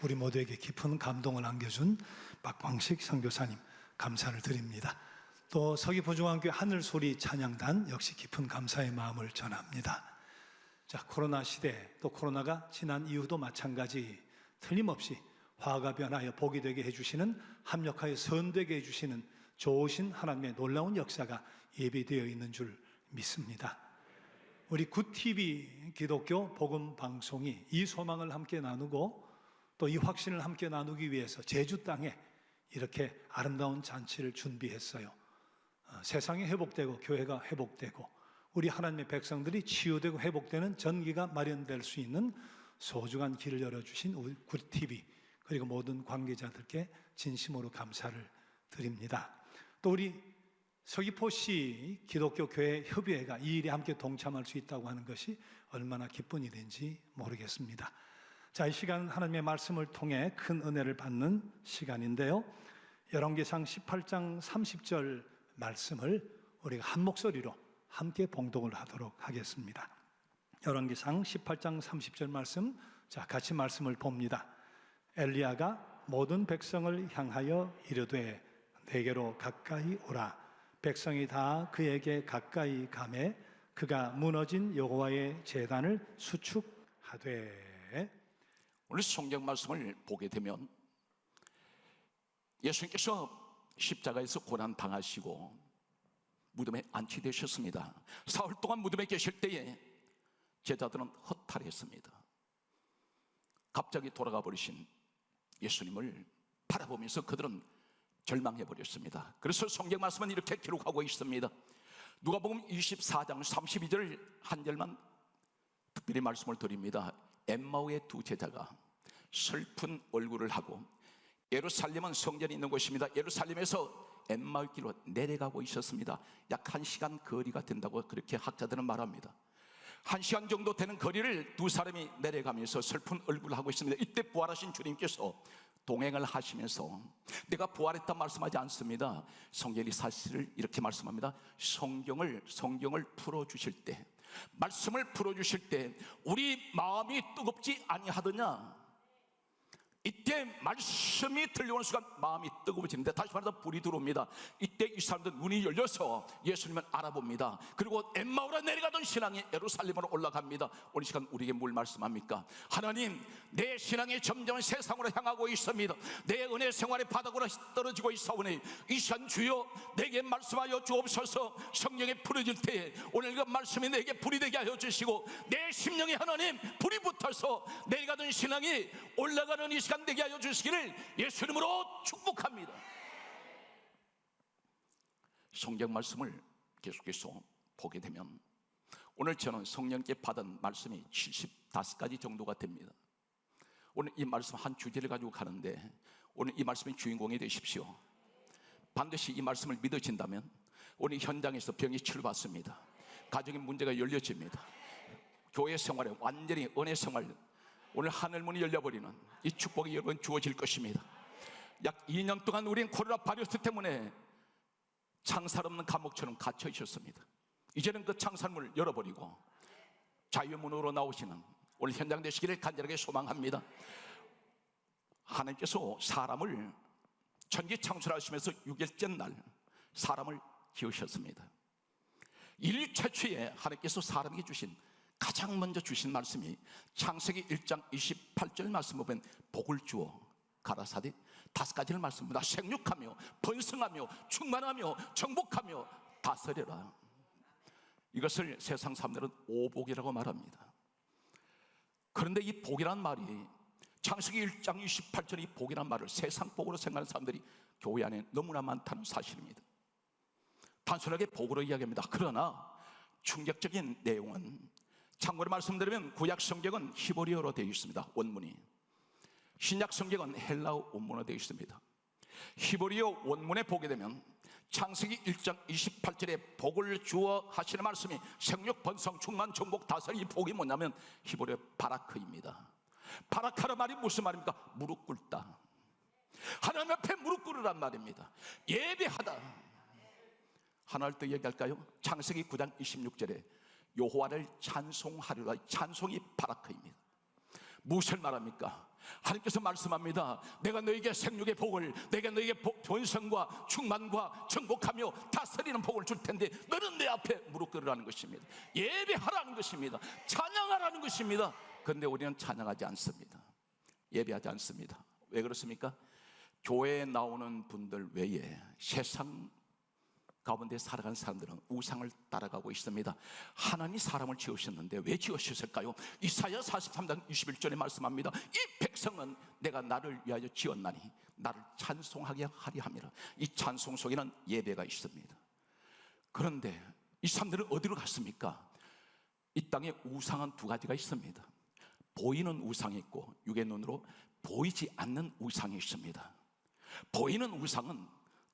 우리 모두에게 깊은 감동을 안겨준 박광식 선교사님 감사를 드립니다. 또 서귀포중앙교회 하늘소리 찬양단 역시 깊은 감사의 마음을 전합니다. 자, 코로나 시대, 또 코로나가 지난 이후도 마찬가지 틀림없이 화가 변하여 복이 되게 해주시는, 합력하여 선되게 해주시는 좋으신 하나님의 놀라운 역사가 예비되어 있는 줄 믿습니다. 우리 굿TV 기독교 복음 방송이 이 소망을 함께 나누고 또 이 확신을 함께 나누기 위해서 제주 땅에 이렇게 아름다운 잔치를 준비했어요. 세상이 회복되고 교회가 회복되고 우리 하나님의 백성들이 치유되고 회복되는 전기가 마련될 수 있는 소중한 길을 열어주신 우리 굿TV, 그리고 모든 관계자들께 진심으로 감사를 드립니다. 또 우리 서귀포시 기독교 교회 협의회가 이 일에 함께 동참할 수 있다고 하는 것이 얼마나 기쁜 일인지 모르겠습니다. 자, 이 시간은 하나님의 말씀을 통해 큰 은혜를 받는 시간인데요, 열왕기상 18장 30절 말씀을 우리가 한 목소리로 함께 봉독을 하도록 하겠습니다. 열왕기상 18장 30절 말씀, 자, 같이 말씀을 봅니다. 엘리야가 모든 백성을 향하여 이르되 내게로 가까이 오라. 백성이 다 그에게 가까이 가매 그가 무너진 여호와의 제단을 수축하되. 오늘 성경 말씀을 보게 되면 예수님께서 십자가에서 고난 당하시고 무덤에 안치되셨습니다. 사흘 동안 무덤에 계실 때에 제자들은 허탈했습니다. 갑자기 돌아가 버리신 예수님을 바라보면서 그들은 절망해버렸습니다. 그래서 성경 말씀은 이렇게 기록하고 있습니다. 누가복음 24장 32절 한 절만 특별히 말씀을 드립니다. 엠마오의 두 제자가 슬픈 얼굴을 하고, 예루살렘은 성전이 있는 곳입니다. 예루살렘에서 엠마오 길로 내려가고 있었습니다. 약 1시간 거리가 된다고 그렇게 학자들은 말합니다. 1시간 정도 되는 거리를 두 사람이 내려가면서 슬픈 얼굴을 하고 있습니다. 이때 부활하신 주님께서 동행을 하시면서 내가 부활했다 말씀하지 않습니다. 성경이 사실을 이렇게 말씀합니다. 성경을 풀어주실 때, 말씀을 풀어주실 때 우리 마음이 뜨겁지 아니하더냐. 이때 말씀이 들려오는 순간 마음이 뜨거워지는데, 다시 말해서 불이 들어옵니다. 이때 이 사람들 눈이 열려서 예수님을 알아봅니다. 그리고 엠마오로 내려가던 신앙이 예루살렘으로 올라갑니다. 오늘 시간 우리에게 뭘 말씀합니까? 하나님, 내 신앙이 점점 세상으로 향하고 있습니다. 내 은혜 생활의 바닥으로 떨어지고 있사오니 이 시간 주여 내게 말씀하여 주옵소서. 성령이 풀어질 때에 오늘 그 말씀이 내게 불이 되게 하여 주시고, 내 심령에 하나님 불이 붙어서 내려가던 신앙이 올라가는 이 시간 되게 하여 주시기를 예수님으로 축복합니다. 성경 말씀을 계속해서 보게 되면 오늘 저는 성령께 받은 말씀이 75가지 정도가 됩니다. 오늘 이 말씀 한 주제를 가지고 가는데, 오늘 이 말씀의 주인공이 되십시오. 반드시 이 말씀을 믿어진다면 오늘 현장에서 병이 치료받습니다. 가정의 문제가 열려집니다. 교회 생활에 완전히 은혜 생활, 오늘 하늘문이 열려버리는 이 축복이 여러분 주어질 것입니다. 약 2년 동안 우리는 코로나 바이러스 때문에 창살 없는 감옥처럼 갇혀 있었습니다. 이제는 그 창살문을 열어버리고 자유문으로 나오시는 오늘 현장 되시기를 간절하게 소망합니다. 하나님께서 사람을 천지 창출하시면서 6일째 날 사람을 지으셨습니다. 인류 최초에 하나님께서 사람에게 주신, 가장 먼저 주신 말씀이 창세기 1장 28절 말씀을 보면 복을 주어 가라사대 5가지를 말씀합니다. 생육하며 번성하며 충만하며 정복하며 다스려라. 이것을 세상 사람들은 오복이라고 말합니다. 그런데 이 복이란 말이, 창세기 1장 28절 이 복이란 말을 세상 복으로 생각하는 사람들이 교회 안에 너무나 많다는 사실입니다. 단순하게 복으로 이야기합니다. 그러나 충격적인 내용은, 참고로 말씀드리면 구약 성경은 히브리어로 되어 있습니다. 원문이. 신약 성경은 헬라어 원문으로 되어 있습니다. 히브리어 원문에 보게 되면 창세기 1장 28절에 복을 주어 하시는 말씀이 생육, 번성, 충만, 정복, 다스림, 이 복이 뭐냐면 히브리어 바라크입니다. 바라크라는 말이 무슨 말입니까? 무릎 꿇다. 하나님 앞에 무릎 꿇으란 말입니다. 예배하다. 하나를 더 얘기할까요? 창세기 9장 26절에 여호와를 찬송하리라. 찬송이 바라크입니다. 무엇을 말합니까? 하나님께서 말씀합니다. 내가 너에게 생육의 복을, 내가 너에게 번성과 충만과 정복하며 다스리는 복을 줄 텐데 너는 내 앞에 무릎 꿇으라는 것입니다. 예배하라는 것입니다. 찬양하라는 것입니다. 그런데 우리는 찬양하지 않습니다. 예배하지 않습니다. 왜 그렇습니까? 교회에 나오는 분들 외에 세상 가운데 살아가는 사람들은 우상을 따라가고 있습니다. 하나님이 사람을 지으셨는데 왜 지으셨을까요? 이사야 43장 21절에 말씀합니다. 이 백성은 내가 나를 위하여 지었나니 나를 찬송하게 하리 함이라. 이 찬송 속에는 예배가 있습니다. 그런데 이 사람들은 어디로 갔습니까? 이 땅에 우상은 두 가지가 있습니다. 보이는 우상이 있고 육의 눈으로 보이지 않는 우상이 있습니다. 보이는 우상은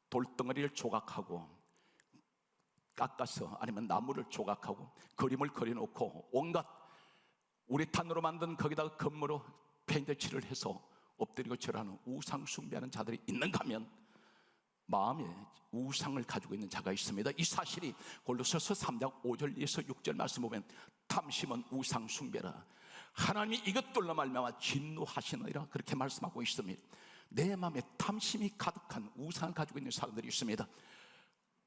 돌덩어리를 조각하고 깎아서 아니면 나무를 조각하고 그림을 그려놓고 온갖 우레탄으로 만든 거기다가 금으로 페인트 칠을 해서 엎드리고 절하는 우상 숭배하는 자들이 있는가 하면 마음에 우상을 가지고 있는 자가 있습니다. 이 사실이 골로새서 3장 5절에서 6절 말씀 보면 탐심은 우상 숭배라, 하나님이 이것들로 말미암아 진노하시느니라 그렇게 말씀하고 있습니다. 내 마음에 탐심이 가득한 우상을 가지고 있는 사람들이 있습니다.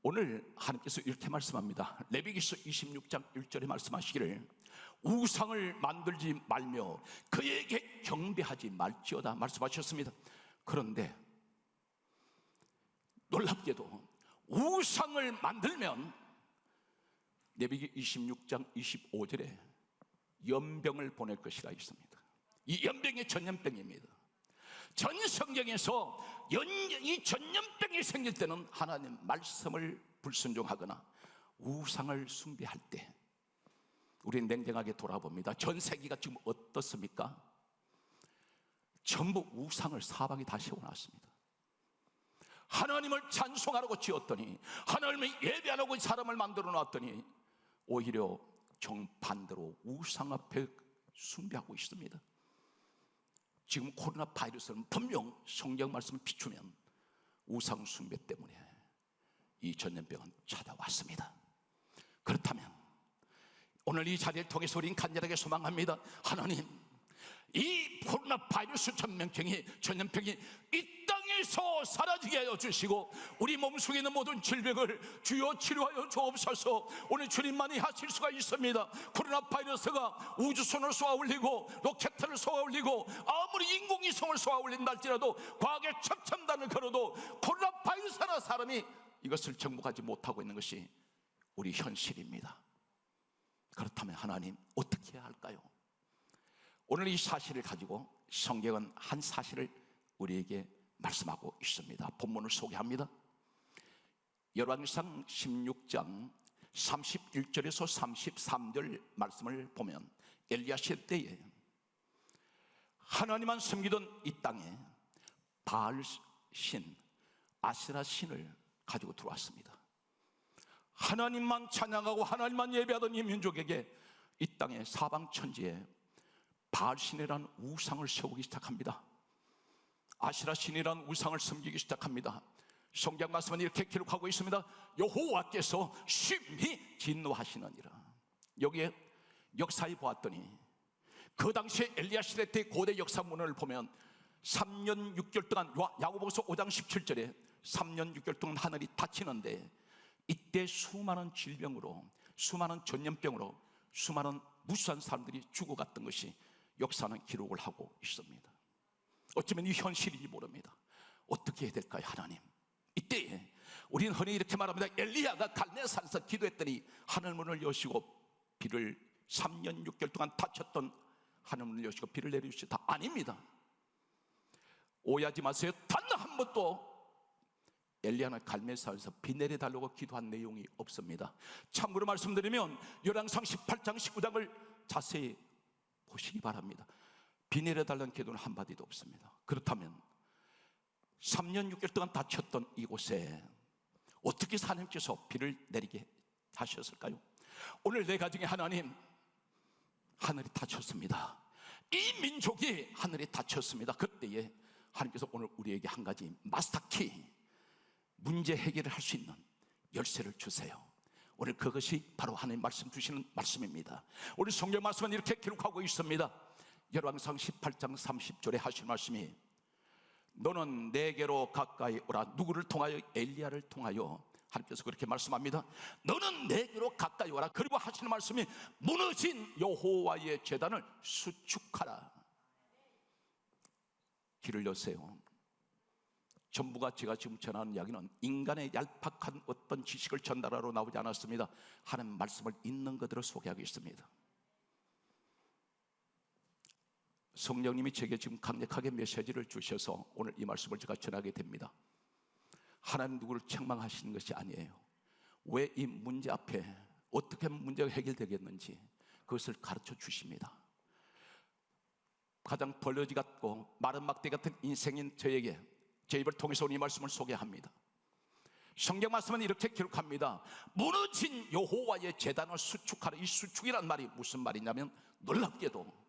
오늘 하나님께서 이렇게 말씀합니다. 레위기서 26장 1절에 말씀하시기를 우상을 만들지 말며 그에게 경배하지 말지어다 말씀하셨습니다. 그런데 놀랍게도 우상을 만들면 레위기 26장 25절에 연병을 보낼 것이라 있습니다. 이 연병이 전염병입니다. 전 성경에서 이 전염병이 생길 때는 하나님 말씀을 불순종하거나 우상을 숭배할 때 우리는 냉정하게 돌아봅니다. 전 세계가 지금 어떻습니까? 전부 우상을 사방에 다 세워놨습니다. 하나님을 찬송하라고 지었더니, 하나님을 예배하라고 사람을 만들어 놨더니 오히려 정반대로 우상 앞에 숭배하고 있습니다. 지금 코로나 바이러스는 분명 성경 말씀을 비추면 우상 숭배 때문에 이 전염병은 찾아왔습니다. 그렇다면 오늘 이 자리를 통해서 우리는 간절하게 소망합니다. 하나님, 이 코로나 바이러스 전염병이 이 땅에서 사라지게 하여 주시고 우리 몸속에 있는 모든 질병을 주여 치료하여 주옵소서. 오늘 주님만이 하실 수가 있습니다. 코로나 바이러스가 우주선을 쏘아 올리고 로켓을 쏘아 올리고 아무리 인공위성을 쏘아 올린다 할지라도 과학의 첨첨단을 걸어도 코로나 바이러스라는 사람이 이것을 정복하지 못하고 있는 것이 우리 현실입니다. 그렇다면 하나님 어떻게 해야 할까요? 오늘 이 사실을 가지고 성경은 한 사실을 우리에게 말씀하고 있습니다. 본문을 소개합니다. 열왕기상 16장 31절에서 33절 말씀을 보면 엘리야 시대에 하나님만 섬기던 이 땅에 바알신, 아세라 신을 가지고 들어왔습니다. 하나님만 찬양하고 하나님만 예배하던 이 민족에게 이 땅의 사방 천지에 바알신이라는 우상을 세우기 시작합니다. 아시라 신이라는 우상을 섬기기 시작합니다. 성경 말씀은 이렇게 기록하고 있습니다. 여호와께서 심히 진노하시느니라. 여기에 역사에 보았더니 그 당시에 엘리야 시대 때 고대 역사문을 보면 3년 6개월 동안 야고보서 5장 17절에 3년 6개월 동안 하늘이 닫히는데 이때 수많은 질병으로, 수많은 전염병으로 수많은 무수한 사람들이 죽어갔던 것이 역사는 기록을 하고 있습니다. 어쩌면 이 현실인지 모릅니다. 어떻게 해야 될까요, 하나님? 이때에 우리는 흔히 이렇게 말합니다. 엘리야가 갈멜산에서 기도했더니 하늘문을 여시고 비를 3년 6개월 동안 닫혔던 하늘문을 여시고 비를 내려주시다. 아닙니다. 오해하지 마세요. 단 한 번도 엘리야는 갈멜산에서 비 내려달라고 기도한 내용이 없습니다. 참고로 말씀드리면 열왕기상 18장 19장을 자세히 보시기 바랍니다. 비 내려달라는 기도는 한마디도 없습니다. 그렇다면 3년 6개월 동안 닫혔던 이곳에 어떻게 하나님께서 비를 내리게 하셨을까요? 오늘 내 가정에 하나님, 하늘이 닫혔습니다. 이 민족이 하늘이 닫혔습니다. 그때에 하나님께서 오늘 우리에게 한 가지 마스터키, 문제 해결을 할 수 있는 열쇠를 주세요. 오늘 그것이 바로 하나님 말씀 주시는 말씀입니다. 우리 성경 말씀은 이렇게 기록하고 있습니다. 열왕상 18장 30절에 하신 말씀이 너는 내게로 가까이 오라. 누구를 통하여? 엘리야를 통하여 하나님께서 그렇게 말씀합니다. 너는 내게로 가까이 오라. 그리고 하시는 말씀이 무너진 여호와의 제단을 수축하라. 길을 여세요. 전부가 제가 지금 전하는 이야기는 인간의 얄팍한 어떤 지식을 전달하러 나오지 않았습니다. 하나님 말씀을 있는 그대로 소개하겠습니다. 성령님이 제게 지금 강력하게 메시지를 주셔서 오늘 이 말씀을 제가 전하게 됩니다. 하나님 누구를 책망하시는 것이 아니에요. 왜 이 문제 앞에 어떻게 문제가 해결되겠는지 그것을 가르쳐 주십니다. 가장 벌러지 같고 마른 막대 같은 인생인 저에게 제 입을 통해서 이 말씀을 소개합니다. 성경 말씀은 이렇게 기록합니다. 무너진 여호와의 제단을 수축하라. 이 수축이란 말이 무슨 말이냐면 놀랍게도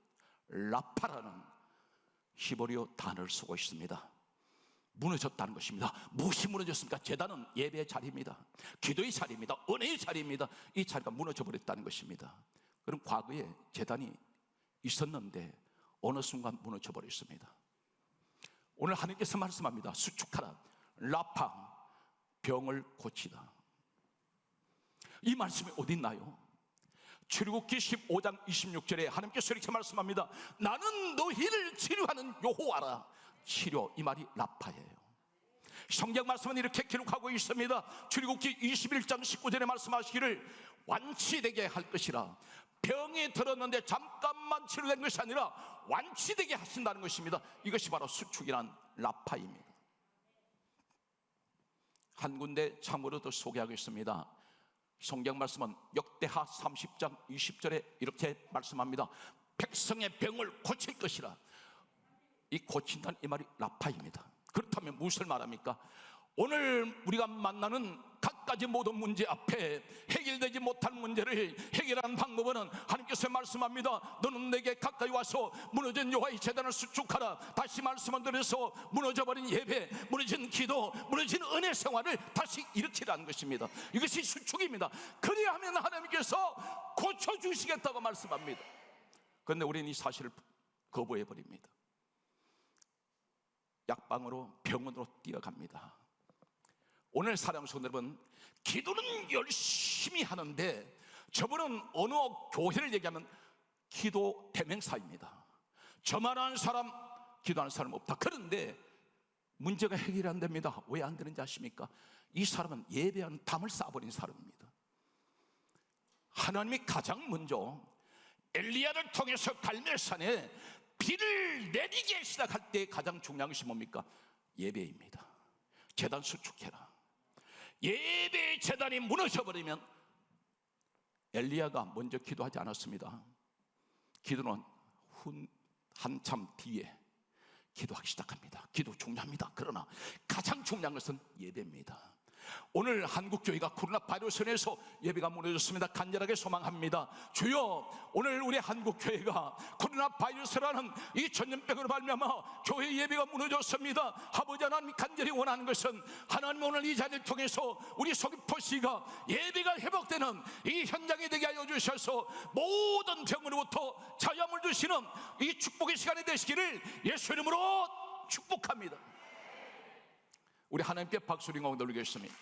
라파라는 히브리어 단어를 쓰고 있습니다. 무너졌다는 것입니다. 무엇이 무너졌습니까? 제단은 예배의 자리입니다. 기도의 자리입니다. 은혜의 자리입니다. 이 자리가 무너져 버렸다는 것입니다. 그럼 과거에 제단이 있었는데 어느 순간 무너져 버렸습니다. 오늘 하나님께서 말씀합니다. 수축하라. 라파, 병을 고치다. 이 말씀이 어디 있나요? 출애굽기 15장 26절에 하나님께서 이렇게 말씀합니다. 나는 너희를 치료하는 여호와라. 치료, 이 말이 라파예요. 성경 말씀은 이렇게 기록하고 있습니다. 출애굽기 21장 19절에 말씀하시기를 완치되게 할 것이라. 병이 들었는데 잠깐만 치료된 것이 아니라 완치되게 하신다는 것입니다. 이것이 바로 수축이란 라파입니다. 한 군데 참고로 더 소개하겠습니다. 성경 말씀은 역대하 30장 20절에 이렇게 말씀합니다. 백성의 병을 고칠 것이라. 이 고친다는 이 말이 라파입니다. 그렇다면 무엇을 말합니까? 오늘 우리가 만나는 갖가지 모든 문제 앞에 해결되지 못한 문제를 해결하는 방법은 하나님께서 말씀합니다. 너는 내게 가까이 와서 무너진 여호와의 제단을 수축하라. 다시 말씀을 드려서 무너져버린 예배, 무너진 기도, 무너진 은혜 생활을 다시 일으키라는 것입니다. 이것이 수축입니다. 그리하면 하나님께서 고쳐주시겠다고 말씀합니다. 그런데 우리는 이 사실을 거부해버립니다. 약방으로 병원으로 뛰어갑니다. 오늘 사랑하는 성도 여러분, 기도는 열심히 하는데 저분은 어느 교회를 얘기하면 기도 대명사입니다. 저만한 사람, 기도하는 사람 없다. 그런데 문제가 해결이 안 됩니다. 왜 안 되는지 아십니까? 이 사람은 예배하는 담을 쌓아버린 사람입니다. 하나님이 가장 먼저 엘리야를 통해서 갈멜산에 비를 내리기 시작할 때 가장 중요한 것이 뭡니까? 예배입니다. 제단 수축해라. 예배의 제단이 무너져버리면 엘리야가 먼저 기도하지 않았습니다. 기도는 한참 뒤에 기도하기 시작합니다. 기도 중요합니다. 그러나 가장 중요한 것은 예배입니다. 오늘 한국교회가 코로나 바이러스로 인해서 예배가 무너졌습니다. 간절하게 소망합니다. 주여, 오늘 우리 한국교회가 코로나 바이러스라는 이 전염병으로 말미암아 교회 예배가 무너졌습니다. 아버지 하나님, 간절히 원하는 것은 하나님 오늘 이 자리를 통해서 우리 서귀포시가 예배가 회복되는 이 현장이 되게 하여 주셔서 모든 병으로부터 자유함을 주시는 이 축복의 시간이 되시기를 예수 이름으로 축복합니다. 우리 하나님께 박수를 올리겠습니다.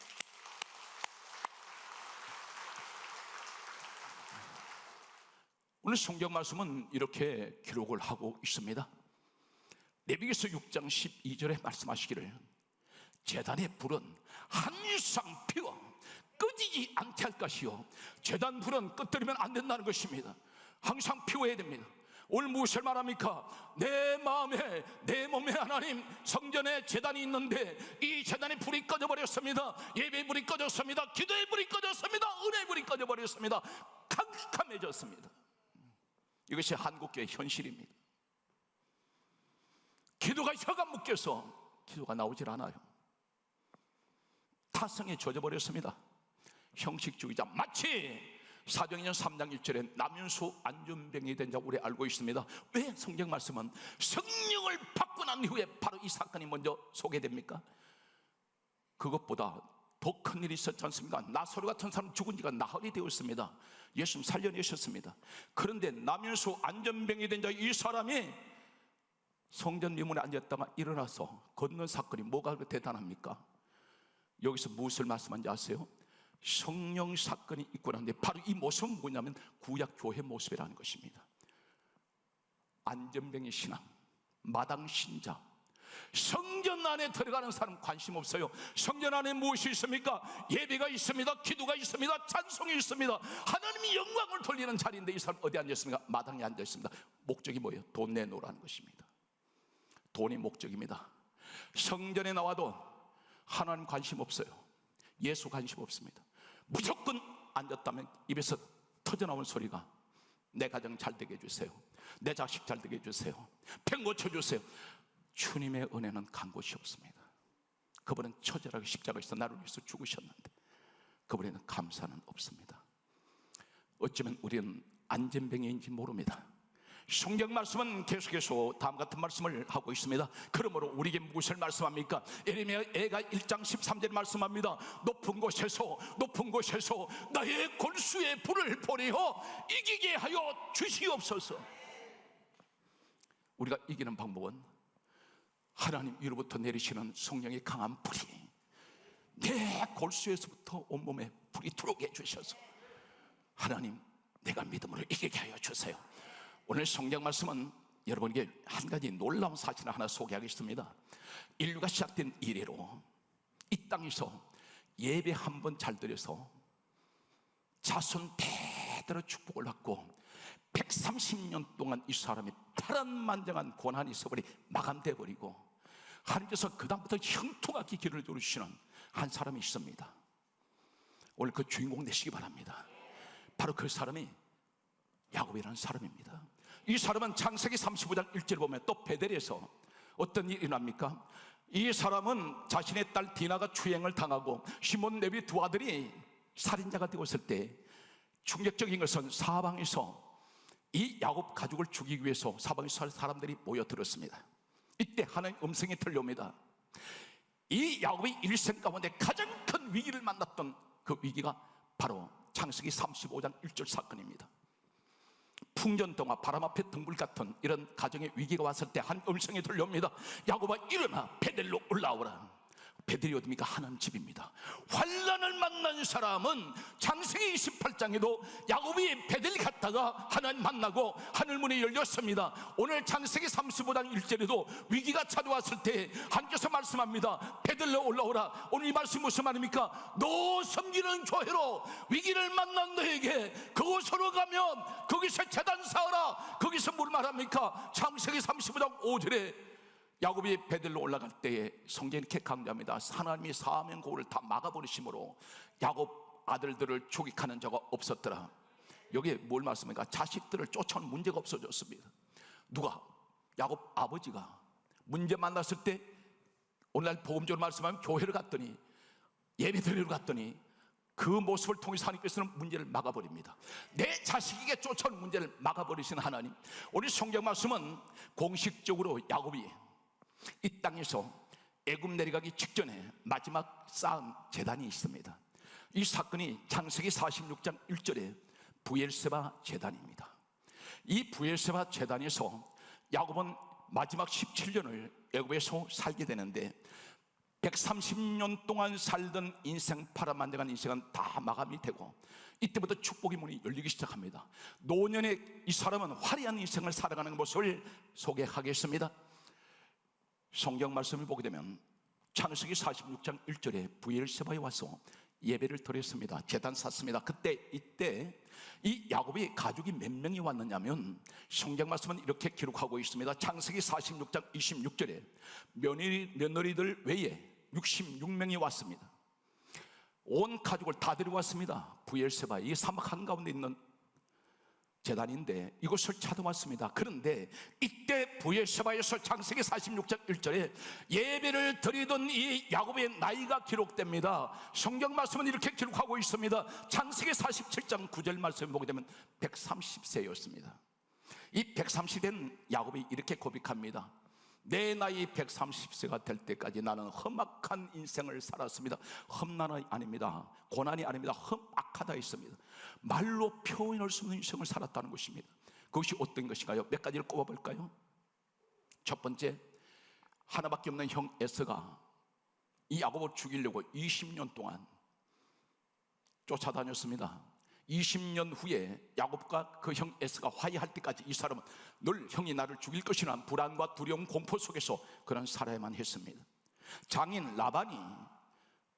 오늘 성경 말씀은 이렇게 기록을 하고 있습니다. 레위기서 6장 12절에 말씀하시기를 제단의 불은 항상 피워 꺼지지 않게 할 것이요, 제단 불은 꺼뜨리면 안 된다는 것입니다. 항상 피워야 됩니다. 오늘 무엇을 말합니까? 내 마음에, 내 몸에 하나님 성전에 제단이 있는데 이 제단에 불이 꺼져버렸습니다. 예배의 불이 꺼졌습니다. 기도의 불이 꺼졌습니다. 은혜의 불이 꺼져버렸습니다. 캄캄해졌습니다. 이것이 한국교회의 현실입니다. 기도가 혀가 묶여서 기도가 나오질 않아요. 타성에 젖어버렸습니다. 형식주의자, 마치 사도행전 3장 1절에 남윤수 안전병이 된 자 우리 알고 있습니다. 왜 성경 말씀은 성령을 받고 난 이후에 바로 이 사건이 먼저 소개됩니까? 그것보다 더 큰 일이 있었지 않습니까? 나사로 같은 사람 죽은 지가 나흘이 되었습니다. 예수님 살려내셨습니다. 그런데 나면서 안전병이 된 자 이 사람이 성전 미문에 앉았다가 일어나서 걷는 사건이 뭐가 그렇게 대단합니까? 여기서 무엇을 말씀하는지 아세요? 성령 사건이 있고 나는데 바로 이 모습은 뭐냐면 구약 교회 모습이라는 것입니다. 안전병의 신앙, 마당 신자, 성전 안에 들어가는 사람 관심 없어요. 성전 안에 무엇이 있습니까? 예배가 있습니다. 기도가 있습니다. 찬송이 있습니다. 하나님이 영광을 돌리는 자리인데 이 사람 어디 앉았습니까? 마당에 앉아 있습니다. 목적이 뭐예요? 돈 내놓으라는 것입니다. 돈이 목적입니다. 성전에 나와도 하나님 관심 없어요. 예수 관심 없습니다. 무조건 앉았다면 입에서 터져나온 소리가 내 가정 잘 되게 해주세요. 내 자식 잘 되게 해주세요. 병 고쳐주세요. 주님의 은혜는 간 곳이 없습니다. 그분은 처절하게 십자가에서 나를 위해서 죽으셨는데 그분에는 감사는 없습니다. 어쩌면 우리는 안전병인지 모릅니다. 성경 말씀은 계속해서 다음 같은 말씀을 하고 있습니다. 그러므로 우리에게 무엇을 말씀합니까? 예레미야 애가 1장 13절 말씀합니다. 높은 곳에서 나의 골수의 불을 보내어 이기게 하여 주시옵소서. 우리가 이기는 방법은 하나님 위로부터 내리시는 성령의 강한 불이 내 골수에서부터 온몸에 불이 들어오게 해주셔서 하나님 내가 믿음으로 이기게 하여 주세요. 오늘 성경 말씀은 여러분에게 한 가지 놀라운 사실을 하나 소개하겠습니다. 인류가 시작된 이래로 이 땅에서 예배 한 번 잘 드려서 자손 대대로 축복을 받고 130년 동안 이 사람이 파란만장한 고난이 있어버리 마감돼 버리고 하나님께서 그 다음부터 형통하게 길을 열어주시는 한 사람이 있습니다. 오늘 그 주인공 되시기 바랍니다. 바로 그 사람이 야곱이라는 사람입니다. 이 사람은 창세기 35장 1절을 보면 또 베델에서 어떤 일이 일어납니까? 이 사람은 자신의 딸 디나가 추행을 당하고 시몬 레위 두 아들이 살인자가 되었을 때 충격적인 것은 사방에서 이 야곱 가족을 죽이기 위해서 사방에서 사람들이 모여들었습니다. 이때 하나님 음성이 들려옵니다. 이 야곱의 일생 가운데 가장 큰 위기를 만났던 그 위기가 바로 창세기 35장 1절 사건입니다. 풍전등화 바람 앞에 등불 같은 이런 가정의 위기가 왔을 때 한 음성이 들려옵니다. 야곱아 일어나 베델로 올라오라. 베델이 어디입니까? 하나님 집입니다. 환난을 만난 사람은 창세기 28장에도 야곱이 베델 갔다가 하나님 만나고 하늘문이 열렸습니다. 오늘 창세기 35장 1절에도 위기가 찾아왔을 때 하나님께서 말씀합니다. 베델로 올라오라. 오늘 이 말씀이 무슨 말입니까? 너 섬기는 교회로 위기를 만난 너에게 그곳으로 가면 거기서 제단 쌓아라. 거기서 뭘 말합니까? 창세기 35장 5절에 야곱이 베델로 올라갈 때에 성경이 이렇게 강조합니다. 하나님이 사면고를 다 막아버리심으로 야곱 아들들을 죽이하는 자가 없었더라. 여기에 뭘 말씀합니까? 자식들을 쫓아오는 문제가 없어졌습니다. 누가? 야곱 아버지가 문제 만났을 때 오늘날 복음적으로 말씀하면 교회를 갔더니 예배드리러 갔더니 그 모습을 통해서 하나님께서는 문제를 막아버립니다. 내 자식에게 쫓아오는 문제를 막아버리신 하나님. 오늘 성경 말씀은 공식적으로 야곱이 이 땅에서 애굽 내려가기 직전에 마지막 쌓은 제단이 있습니다. 이 사건이 창세기 46장 1절에 부엘세바 제단입니다. 이 부엘세바 제단에서 야곱은 마지막 17년을 애굽에서 살게 되는데 130년 동안 살던 인생, 파란만장한 인생은 다 마감이 되고 이때부터 축복의 문이 열리기 시작합니다. 노년의 이 사람은 화려한 인생을 살아가는 모습을 소개하겠습니다. 성경 말씀을 보게 되면 창세기 46장 1절에 부엘세바에 와서 예배를 드렸습니다. 제단 샀습니다. 이때 이 야곱이 가족이 몇 명이 왔느냐면 성경 말씀은 이렇게 기록하고 있습니다. 창세기 46장 26절에 며느리들 외에 66명이 왔습니다. 온 가족을 다 데려왔습니다. 부엘세바, 이 사막 한가운데 있는 제단인데 이곳을 찾아왔습니다. 그런데 이때 부엘세바에서 창세기 46장 1절에 예배를 드리던 이 야곱의 나이가 기록됩니다. 성경 말씀은 이렇게 기록하고 있습니다. 창세기 47장 9절 말씀을 보게 되면 130세였습니다. 이 130된 야곱이 이렇게 고백합니다. 내 나이 130세가 될 때까지 나는 험악한 인생을 살았습니다. 험난이 아닙니다. 고난이 아닙니다. 험악하다 했습니다. 말로 표현할 수 없는 인생을 살았다는 것입니다. 그것이 어떤 것인가요? 몇 가지를 꼽아볼까요? 첫 번째, 하나밖에 없는 형 에서가 이 야곱을 죽이려고 20년 동안 쫓아다녔습니다. 20년 후에 야곱과 그 형 에서가 화해할 때까지 이 사람은 늘 형이 나를 죽일 것이라는 불안과 두려움, 공포 속에서 그런 살아야만 했습니다. 장인 라반이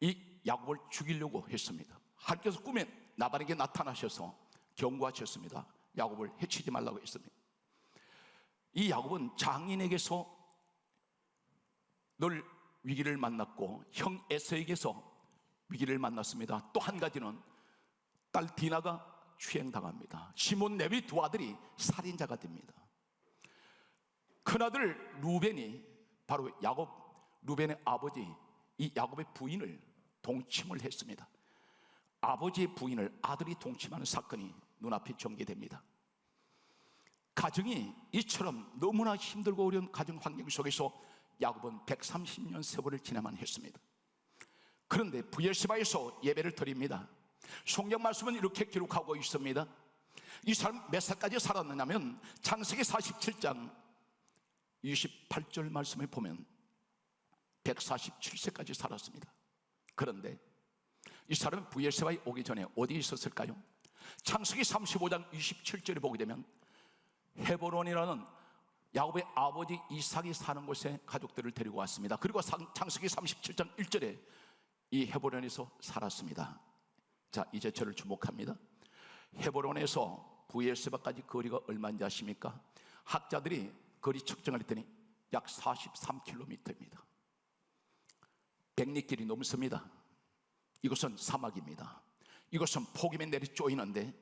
이 야곱을 죽이려고 했습니다. 하나님께서 꿈에 라반에게 나타나셔서 경고하셨습니다. 야곱을 해치지 말라고 했습니다. 이 야곱은 장인에게서 늘 위기를 만났고 형 에서에게서 위기를 만났습니다. 또 한 가지는 딸 디나가 추행당합니다. 시몬 레위 두 아들이 살인자가 됩니다. 큰아들 루벤이 바로 루벤의 아버지 이 야곱의 부인을 동침을 했습니다. 아버지의 부인을 아들이 동침하는 사건이 눈앞에 전개됩니다. 가정이 이처럼 너무나 힘들고 어려운 가정 환경 속에서 야곱은 130년 세월을 지나만 했습니다. 그런데 브엘세바에서 예배를 드립니다. 성경 말씀은 이렇게 기록하고 있습니다. 이 사람 몇 살까지 살았느냐면 창세기 47장 28절 말씀에 보면 147세까지 살았습니다. 그런데 이 사람은 브엘세바에 오기 전에 어디에 있었을까요? 창세기 35장 27절에 보게 되면 헤브론이라는 야곱의 아버지 이삭이 사는 곳에 가족들을 데리고 왔습니다. 그리고 창세기 37장 1절에 이 헤브론에서 살았습니다. 자, 이제 저를 주목합니다. 헤브론에서 브엘세바까지 거리가 얼마인지 아십니까? 학자들이 거리 측정을 했더니 약 43km입니다. 백리길이 넘습니다. 이것은 사막입니다. 이것은 폭염에 내리 쪼이는데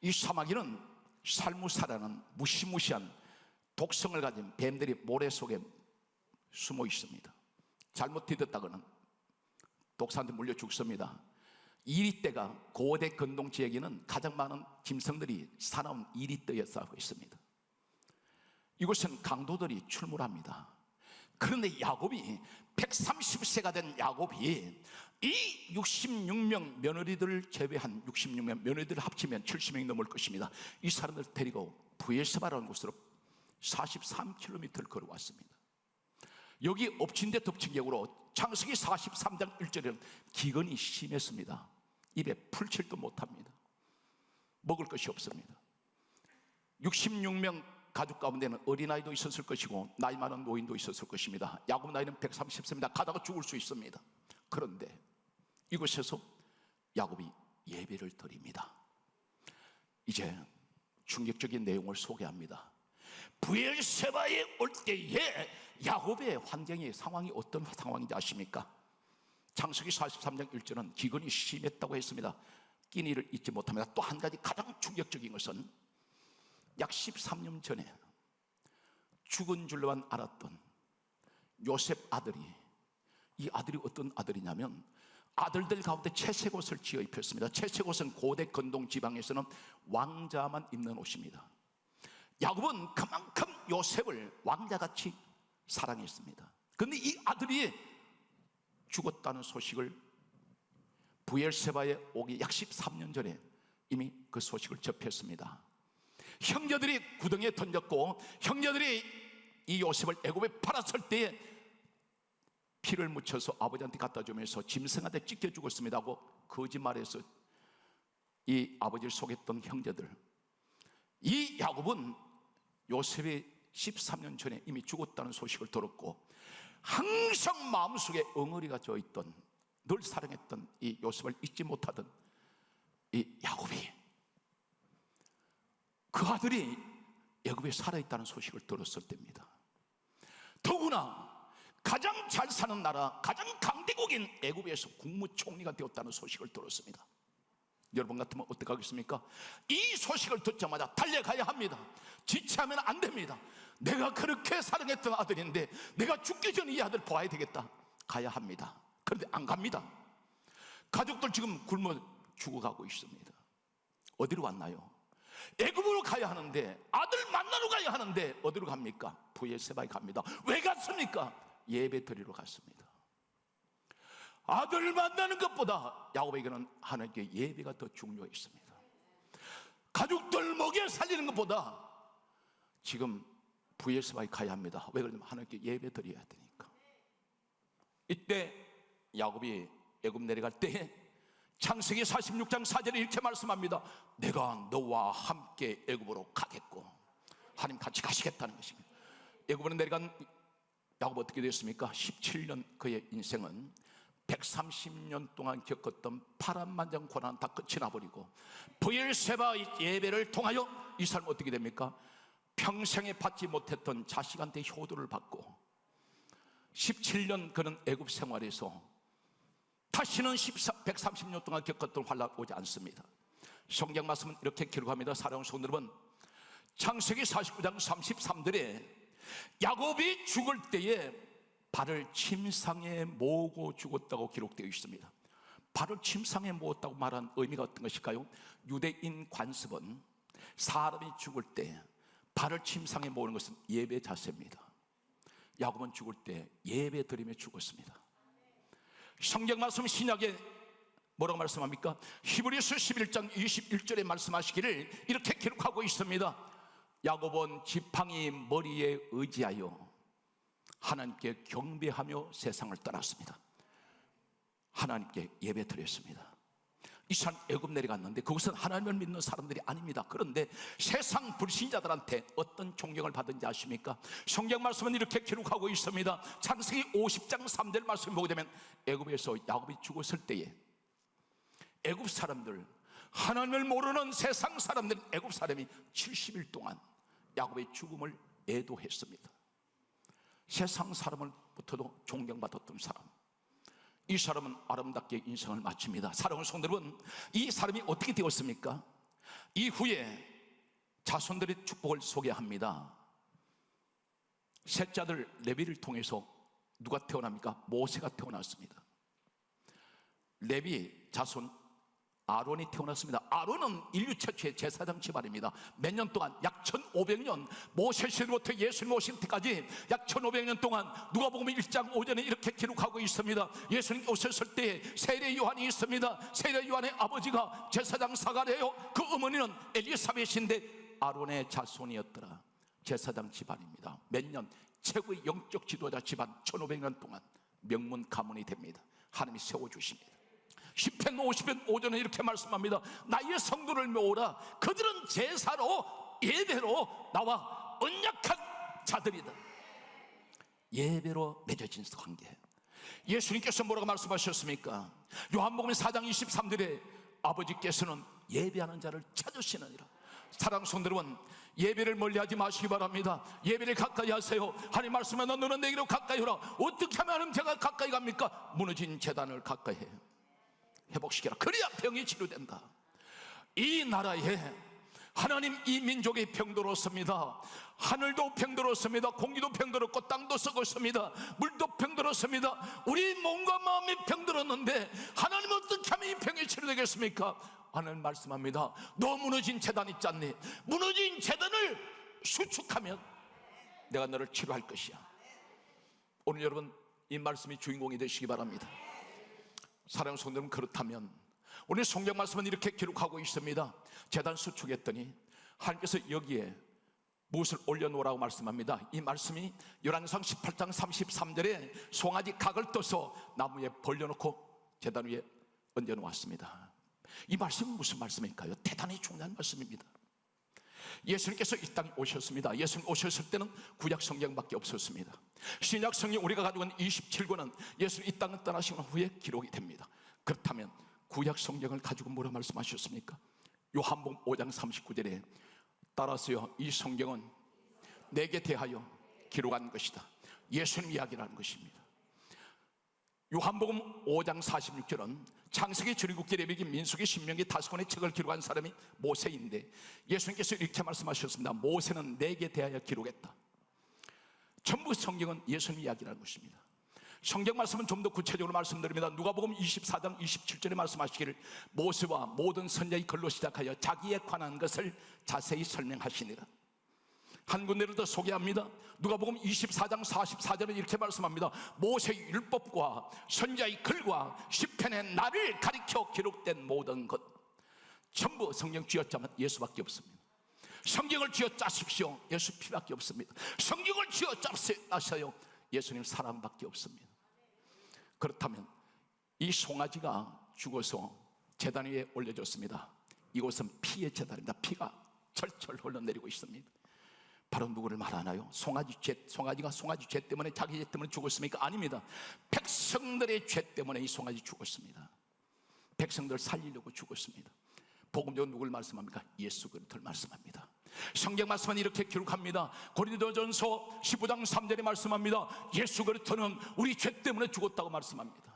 이 사마귀는 살무사라는 무시무시한 독성을 가진 뱀들이 모래 속에 숨어 있습니다. 잘못 디뎠다가는 독사한테 물려 죽습니다. 이리떼가 고대 근동 지역에는 가장 많은 짐승들이 사나운 이리떼에 싸고 있습니다. 이곳은 강도들이 출몰합니다. 그런데 야곱이 130세가 된 야곱이 이 66명 며느리들을 제외한 66명 며느리들을 합치면 70명이 넘을 것입니다. 이 사람들 데리고 브엘세바라는 곳으로 43km를 걸어왔습니다. 여기 엎친 데 덮친 격으로 창세기 43장 1절에는 기근이 심했습니다. 입에 풀칠도 못합니다. 먹을 것이 없습니다. 66명 가족 가운데는 어린아이도 있었을 것이고 나이 많은 노인도 있었을 것입니다. 야곱 나이는 130세입니다. 가다가 죽을 수 있습니다. 그런데 이곳에서 야곱이 예배를 드립니다. 이제 충격적인 내용을 소개합니다. 브엘세바에 올 때에 야곱의 환경이 상황이 어떤 상황인지 아십니까? 창세기 43장 1절은 기근이 심했다고 했습니다. 끼니를 잊지 못합니다. 또 한 가지 가장 충격적인 것은 약 13년 전에 죽은 줄로만 알았던 요셉 아들이, 이 아들이 어떤 아들이냐면 아들들 가운데 채색 옷을 지어 입혔습니다. 채색 옷은 고대 근동 지방에서는 왕자만 입는 옷입니다. 야곱은 그만큼 요셉을 왕자같이 사랑했습니다. 그런데 이 아들이 죽었다는 소식을 브엘세바에 오기 약 13년 전에 이미 그 소식을 접했습니다. 형제들이 구덩이에 던졌고 형제들이 이 요셉을 애굽에 팔았을 때에 피를 묻혀서 아버지한테 갖다 주면서 짐승한테 찢겨 죽었습니다 하고 거짓말해서 이 아버지를 속였던 형제들, 이 야곱은 요셉이 13년 전에 이미 죽었다는 소식을 들었고 항상 마음속에 엉어리가 져있던, 늘 사랑했던 이 요셉을 잊지 못하던 이 야곱이 그 아들이 애굽에 살아있다는 소식을 들었을 때입니다. 더구나 가장 잘 사는 나라, 가장 강대국인 애굽에서 국무총리가 되었다는 소식을 들었습니다. 여러분 같으면 어떻게 하겠습니까? 이 소식을 듣자마자 달려가야 합니다. 지체하면 안 됩니다. 내가 그렇게 사랑했던 아들인데 내가 죽기 전에 이 아들 보아야 되겠다. 가야 합니다. 그런데 안 갑니다. 가족들 지금 굶어 죽어가고 있습니다. 어디로 왔나요? 애굽으로 가야 하는데, 아들 만나러 가야 하는데 어디로 갑니까? 브엘세바에 갑니다. 왜 갔습니까? 예배 드리러 갔습니다. 아들을 만나는 것보다 야곱에게는 하나님께 예배가 더 중요했습니다. 가족들 먹여 살리는 것보다 지금 브엘세바에 가야 합니다. 왜 그러냐면 하나님께 예배 드려야 되니까. 이때 야곱이 애굽 내려갈 때 창세기 46장 4절에 이렇게 말씀합니다. 내가 너와 함께 애굽으로 가겠고, 하나님 같이 가시겠다는 것입니다. 애굽으로 내려간 야곱 어떻게 됐습니까? 17년 그의 인생은 130년 동안 겪었던 파란만장 고난 다 끝이 나버리고, 브엘세바 예배를 통하여 이 사람 어떻게 됩니까? 평생에 받지 못했던 자식한테 효도를 받고 17년 그는 애굽 생활에서 다시는 130년 동안 겪었던 환란 오지 않습니다. 성경 말씀은 이렇게 기록합니다. 사랑하는 성도 여러분, 창세기 49장 33절에 야곱이 죽을 때에 발을 침상에 모으고 죽었다고 기록되어 있습니다. 발을 침상에 모았다고 말한 의미가 어떤 것일까요? 유대인 관습은 사람이 죽을 때 발을 침상에 모으는 것은 예배 자세입니다. 야곱은 죽을 때 예배 드리며 죽었습니다. 성경 말씀 신약에 뭐라고 말씀합니까? 히브리서 11장 21절에 말씀하시기를 이렇게 기록하고 있습니다. 야곱은 지팡이 머리에 의지하여 하나님께 경배하며 세상을 떠났습니다. 하나님께 예배 드렸습니다. 이 사람 애굽 내려갔는데 그것은 하나님을 믿는 사람들이 아닙니다. 그런데 세상 불신자들한테 어떤 존경을 받은지 아십니까? 성경 말씀은 이렇게 기록하고 있습니다. 창세기 50장 3절 말씀 보게 되면 애굽에서 야곱이 죽었을 때에 애굽 사람들, 하나님을 모르는 세상 사람들, 애굽 사람이 70일 동안 야곱의 죽음을 애도했습니다. 세상 사람을부터도 존경받았던 사람, 이 사람은 아름답게 인생을 마칩니다. 사랑하는 성도 여러분, 이 사람이 어떻게 되었습니까? 이후에 자손들의 축복을 소개합니다. 셋째 아들 레위를 통해서 누가 태어납니까? 모세가 태어났습니다. 레위 자손 아론이 태어났습니다. 아론은 인류 최초의 제사장 집안입니다. 몇 년 동안, 약 1500년, 모세 시대부터 예수님 오실 때까지 약 1500년 동안 누가복음 1장 5절에 이렇게 기록하고 있습니다. 예수님 오셨을 때 세례 요한이 있습니다. 세례 요한의 아버지가 제사장 사가랴요, 그 어머니는 엘리사벳인데 아론의 자손이었더라. 제사장 집안입니다. 몇 년, 최고의 영적 지도자 집안, 1500년 동안 명문 가문이 됩니다. 하나님이 세워주십니다. 10편 50편 5절에 이렇게 말씀합니다. 나의 성도를 모으라. 그들은 제사로 예배로 나와 언약한 자들이다. 예배로 맺어진 관계. 예수님께서 뭐라고 말씀하셨습니까? 요한복음 4장 23절에 아버지께서는 예배하는 자를 찾으시느니라. 사랑하는 성도 여러분, 예배를 멀리하지 마시기 바랍니다. 예배를 가까이 하세요. 하나님 말씀하면 너는 내게로 가까이 오라. 어떻게 하면 제가 가까이 갑니까? 무너진 제단을 가까이 해요. 회복시켜라. 그래야 병이 치료된다. 이 나라에 하나님, 이 민족이 병들었습니다. 하늘도 병들었습니다. 공기도 병들었고 땅도 썩었습니다. 물도 병들었습니다. 우리 몸과 마음이 병들었는데 하나님 어떻게 하면 이 병이 치료되겠습니까? 하나님 말씀합니다. 너 무너진 재단 있지 않니? 무너진 재단을 수축하면 내가 너를 치료할 것이야. 오늘 여러분 이 말씀이 주인공이 되시기 바랍니다. 사랑하는 성도 여러분, 그렇다면 오늘 성경 말씀은 이렇게 기록하고 있습니다. 제단 수축했더니 하나님께서 여기에 무엇을 올려놓으라고 말씀합니다. 이 말씀이 열왕기상 18장 33절에 송아지 각을 떠서 나무에 벌려놓고 제단 위에 얹어놓았습니다. 이 말씀은 무슨 말씀일까요? 대단히 중요한 말씀입니다. 예수님께서 이 땅에 오셨습니다. 예수님 오셨을 때는 구약 성경밖에 없었습니다. 신약 성경 우리가 가지고 있는 27권은 예수님 이 땅을 떠나신 후에 기록이 됩니다. 그렇다면 구약 성경을 가지고 뭐라 말씀하셨습니까? 요한복음 5장 39절에 따라서요, 이 성경은 내게 대하여 기록한 것이다. 예수님 이야기라는 것입니다. 요한복음 5장 46절은 창세기, 출애굽기, 레위기, 민수기, 신명기 5권의 책을 기록한 사람이 모세인데 예수님께서 이렇게 말씀하셨습니다. 모세는 내게 대하여 기록했다. 전부 성경은 예수님 이야기라는 것입니다. 성경 말씀은 좀 더 구체적으로 말씀드립니다. 누가복음 24장 27절에 말씀하시기를 모세와 모든 선지자의 글로 시작하여 자기에 관한 것을 자세히 설명하시니라. 한 군데를 더 소개합니다. 누가복음 24장 44절은 이렇게 말씀합니다. 모세의 율법과 선지자의 글과 시편의 나를 가리켜 기록된 모든 것, 전부 성경 쥐어짜면 예수밖에 없습니다. 성경을 쥐어짜십시오. 예수 피밖에 없습니다. 성경을 쥐어짜세요. 예수님 사람밖에 없습니다. 그렇다면 이 송아지가 죽어서 제단 위에 올려졌습니다. 이곳은 피의 제단입니다. 피가 철철 흘러내리고 있습니다. 바로 누구를 말하나요? 송아지가 송아지 죄 때문에, 자기 죄 때문에 죽었습니까? 아닙니다. 백성들의 죄 때문에 이 송아지 죽었습니다. 백성들 살리려고 죽었습니다. 복음적으로 누굴 말씀합니까? 예수 그리스도를 말씀합니다. 성경 말씀은 이렇게 기록합니다. 고린도전서 15장 3절에 말씀합니다. 예수 그리스도는 우리 죄 때문에 죽었다고 말씀합니다.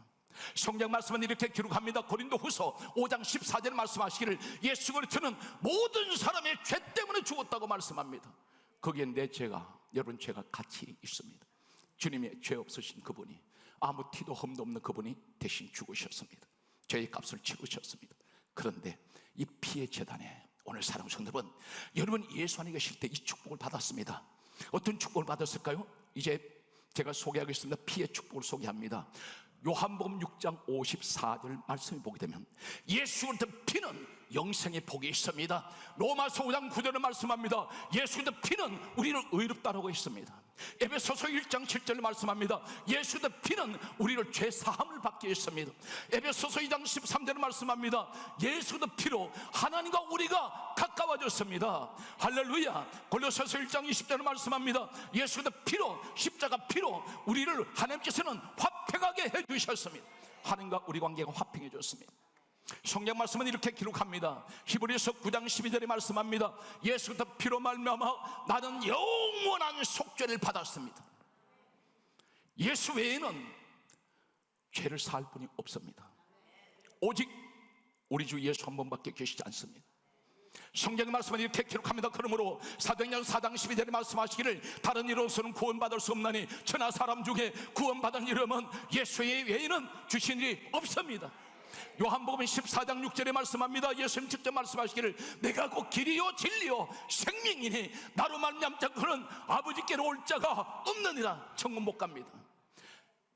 성경 말씀은 이렇게 기록합니다. 고린도후서 5장 14절에 말씀하시기를 예수 그리스도는 모든 사람의 죄 때문에 죽었다고 말씀합니다. 거기에 내 죄가, 여러분 죄가 같이 있습니다. 주님의 죄 없으신 그분이, 아무 티도 흠도 없는 그분이 대신 죽으셨습니다. 죄의 값을 치르셨습니다. 그런데 이 피의 제단에 오늘 사랑하는 성도분, 여러분 예수 안에 계실 때 이 축복을 받았습니다. 어떤 축복을 받았을까요? 이제 제가 소개하겠습니다. 피의 축복을 소개합니다. 요한복음 6장 54절 말씀을 보게 되면 예수 그리스도의 피는 영생의 복이 있습니다. 로마서 5장 9절을 말씀합니다. 예수 그리스도의 피는 우리를 의롭다라고 했습니다. 에베소서 1장 7절을 말씀합니다. 예수 그리스도의 피는 우리를 죄 사함을 받게 했습니다. 에베소서 2장 13절을 말씀합니다. 예수 그리스도의 피로 하나님과 우리가 가까워졌습니다. 할렐루야. 골로새서 1장 20절을 말씀합니다. 예수 그리스도의 피로, 십자가 피로 우리를 하나님께서는 화평하게 해주셨습니다. 하나님과 우리 관계가 화평해졌습니다. 성경 말씀은 이렇게 기록합니다. 히브리서 9장 12절에 말씀합니다. 예수 그리스도 피로 말미암아 나는 영원한 속죄를 받았습니다. 예수 외에는 죄를 사할 분이 없습니다. 오직 우리 주 예수 한 분밖에 계시지 않습니다. 성경 말씀은 이렇게 기록합니다. 그러므로 사도행전 4장 12절에 말씀하시기를 다른 이로서는 구원받을 수 없나니 천하 사람 중에 구원받은 이름은 예수 외에는 주신 일이 없습니다. 요한복음 14장 6절에 말씀합니다. 예수님 직접 말씀하시기를 내가 곧 길이요 진리요 생명이니 나로 말미암자 그는 아버지께로 올 자가 없느니라. 천국 못 갑니다.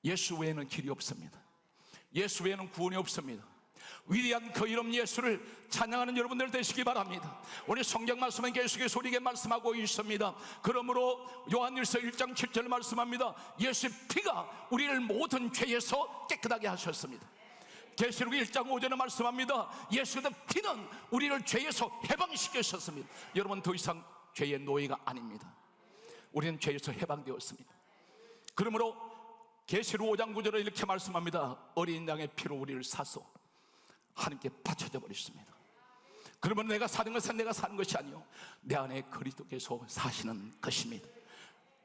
예수 외에는 길이 없습니다. 예수 외에는 구원이 없습니다. 위대한 그 이름 예수를 찬양하는 여러분들 되시기 바랍니다. 오늘 성경 말씀은 계속해서 우리에게 말씀하고 있습니다. 그러므로 요한일서 1장 7절 말씀합니다. 예수의 피가 우리를 모든 죄에서 깨끗하게 하셨습니다. 계시록 1장 5절에 말씀합니다. 예수의 피는 우리를 죄에서 해방시키셨습니다. 여러분 더 이상 죄의 노예가 아닙니다. 우리는 죄에서 해방되었습니다. 그러므로 계시록 5장 9절에 이렇게 말씀합니다. 어린 양의 피로 우리를 사서 하나님께 바쳐져 버렸습니다. 그러면 내가 사는 것은 내가 사는 것이 아니요 내 안에 그리스도께서 사시는 것입니다.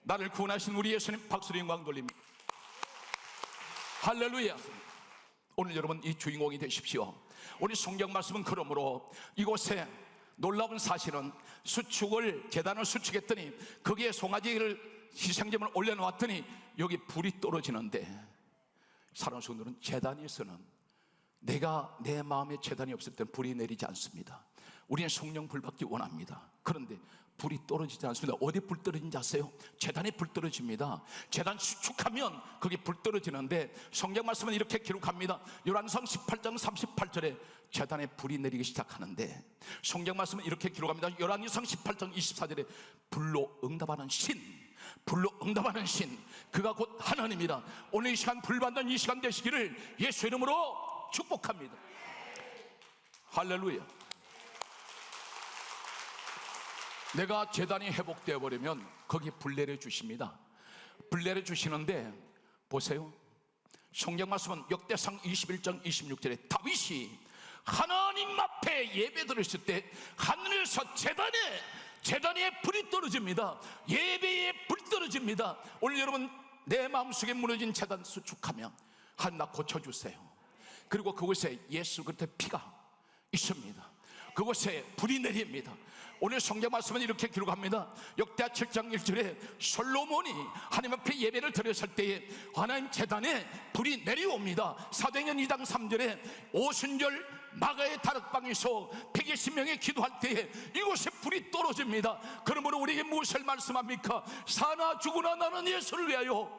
나를 구원하신 우리 예수님 박수로 영광 돌립니다. 할렐루야. 오늘 여러분 이 주인공이 되십시오. 우리 성경 말씀은 그러므로 이곳에 놀라운 사실은 수축을 제단을 수축했더니 거기에 송아지를 희생제물을 올려놓았더니 여기 불이 떨어지는데 사랑하는 성도는 제단에서는 내가 내 마음에 제단이 없을 때는 불이 내리지 않습니다. 우리는 성령 불 받기 원합니다. 그런데 불이 떨어지지 않습니다. 어디 불 떨어진지 아세요? 제단에 불 떨어집니다. 제단 수축하면 거기 불 떨어지는데 성경 말씀은 이렇게 기록합니다. 요한상 18장 38절에 제단에 불이 내리기 시작하는데 성경 말씀은 이렇게 기록합니다. 요한상 18장 24절에 불로 응답하는 신, 불로 응답하는 신, 그가 곧 하나님이라. 오늘 이 시간 불 받는 이 시간 되시기를 예수 이름으로 축복합니다. 할렐루야. 내가 제단이 회복되어 버리면 거기 불 내려 주십니다. 불 내려 주시는데 보세요. 성경 말씀은 역대상 21장 26절에 다윗이 하나님 앞에 예배 드렸을 때 하늘에서 제단에 불이 떨어집니다. 예배에 불 떨어집니다. 오늘 여러분 내 마음속에 무너진 제단 수축하면 하나 고쳐주세요. 그리고 그곳에 예수 그리스도의 피가 있습니다. 그곳에 불이 내립니다. 오늘 성경 말씀은 이렇게 기록합니다. 역대하 7장 1절에 솔로몬이 하나님 앞에 예배를 드렸을 때에 하나님 제단에 불이 내려옵니다. 사도행전 2장 3절에 오순절 마가의 다락방에서 120명이 기도할 때에 이곳에 불이 떨어집니다. 그러므로 우리에게 무엇을 말씀합니까? 사나 죽으나 나는 예수를 위하여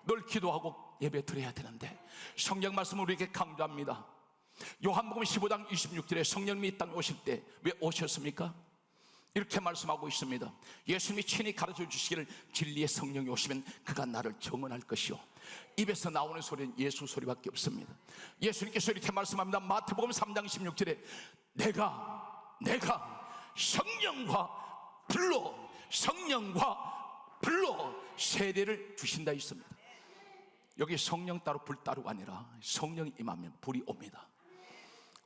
늘 기도하고 예배 드려야 되는데, 성경 말씀을 우리에게 강조합니다. 요한복음 15장 26절에 성령님이 이 땅에 오실 때 왜 오셨습니까? 이렇게 말씀하고 있습니다. 예수님이 친히 가르쳐 주시기를 진리의 성령이 오시면 그가 나를 증언할 것이요, 입에서 나오는 소리는 예수 소리밖에 없습니다. 예수님께서 이렇게 말씀합니다. 마태복음 3장 16절에 내가 성령과 불로 세례를 주신다 있습니다. 여기 성령 따로 불 따로가 아니라 성령이 임하면 불이 옵니다.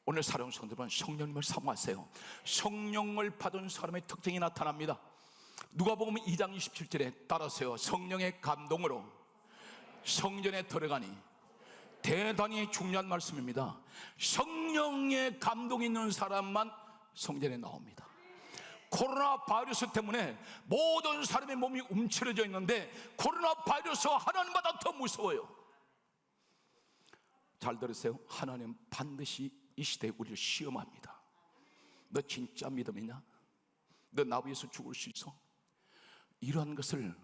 오늘 사랑하는 성도들은 성령님을 사모하세요. 성령을 받은 사람의 특징이 나타납니다. 누가복음 2장 27절에 따라서요, 성령의 감동으로 성전에 들어가니, 대단히 중요한 말씀입니다. 성령의 감동이 있는 사람만 성전에 나옵니다. 코로나 바이러스 때문에 모든 사람의 몸이 움츠러져 있는데 코로나 바이러스 하나님보다 더 무서워요. 잘 들으세요. 하나님 반드시 이 시대에 우리를 시험합니다. 너 진짜 믿음이냐? 너 나 위해서 죽을 수 있어? 이러한 것을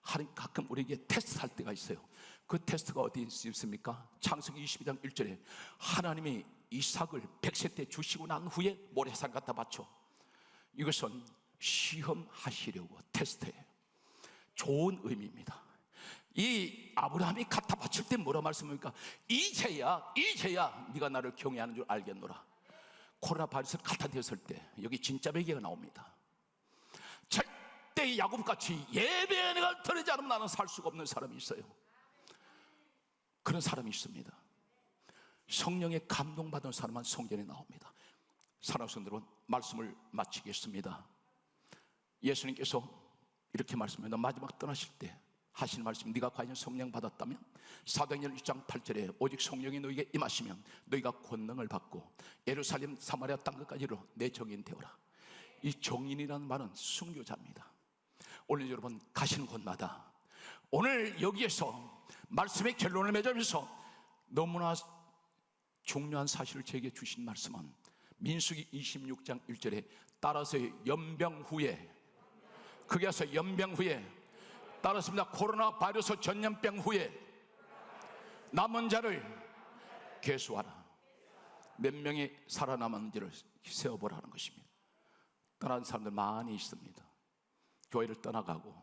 하나님 가끔 우리에게 테스트할 때가 있어요. 그 테스트가 어디 있습니까? 창세기 22장 1절에 하나님이 이삭을 100세 때 주시고 난 후에 모래산 갖다 바쳐. 이것은 시험하시려고, 테스트예요. 좋은 의미입니다. 이 아브라함이 갖다 바칠 때 뭐라 말씀합니까? 이제야 네가 나를 경외하는 줄 알겠노라. 코로나 바이러스를 갖다 대었을 때 여기 진짜 베개가 나옵니다. 절대 야곱같이 예배에 내가 드리지 않으면 나는 살 수가 없는 사람이 있어요. 그런 사람이 있습니다. 성령의 감동받은 사람만 성전에 나옵니다. 사랑하는 성도들은 말씀을 마치겠습니다. 예수님께서 이렇게 말씀합니다. 마지막 떠나실 때 하시는 말씀, 네가 과연 성령 받았다면 사도행전 1장 8절에 오직 성령이 너에게 임하시면 너희가 권능을 받고 예루살렘 사마리아 땅끝까지로 내 정인 되어라. 이 정인이라는 말은 순교자입니다. 오늘 여러분 가시는 곳마다 오늘 여기에서 말씀의 결론을 맺으면서 너무나 중요한 사실을 제게 주신 말씀은 민수기 26장 1절에 따라서 연병 후에, 거기에서 연병 후에 따랐습니다. 코로나 바이러스 전염병 후에 남은 자를 계수하라. 몇 명이 살아남았는지를 세어보라는 것입니다. 떠난 사람들 많이 있습니다. 교회를 떠나가고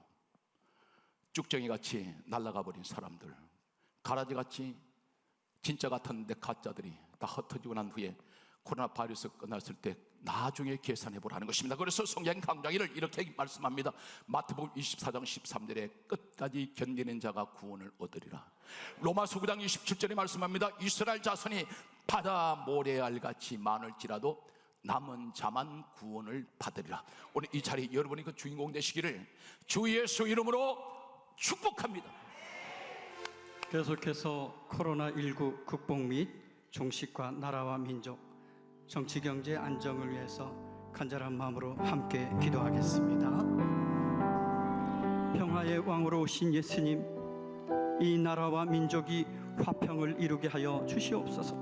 쭉정이같이 날아가 버린 사람들, 가라지같이 진짜 같은데 가짜들이 다 흩어지고 난 후에 코로나 바이러스 끝났을 때 나중에 계산해 보라는 것입니다. 그래서 성경 강좌기를 이렇게 말씀합니다. 마태복음 24장 13절에 끝까지 견디는 자가 구원을 얻으리라. 로마서 9장 27절에 말씀합니다. 이스라엘 자손이 바다 모래알같이 많을지라도 남은 자만 구원을 받으리라. 오늘 이 자리에 여러분이 그 주인공 되시기를 주 예수 이름으로 축복합니다. 계속해서 코로나19 극복 및 종식과 나라와 민족, 정치 경제 안정을 위해서 간절한 마음으로 함께 기도하겠습니다. 평화의 왕으로 오신 예수님, 이 나라와 민족이 화평을 이루게 하여 주시옵소서.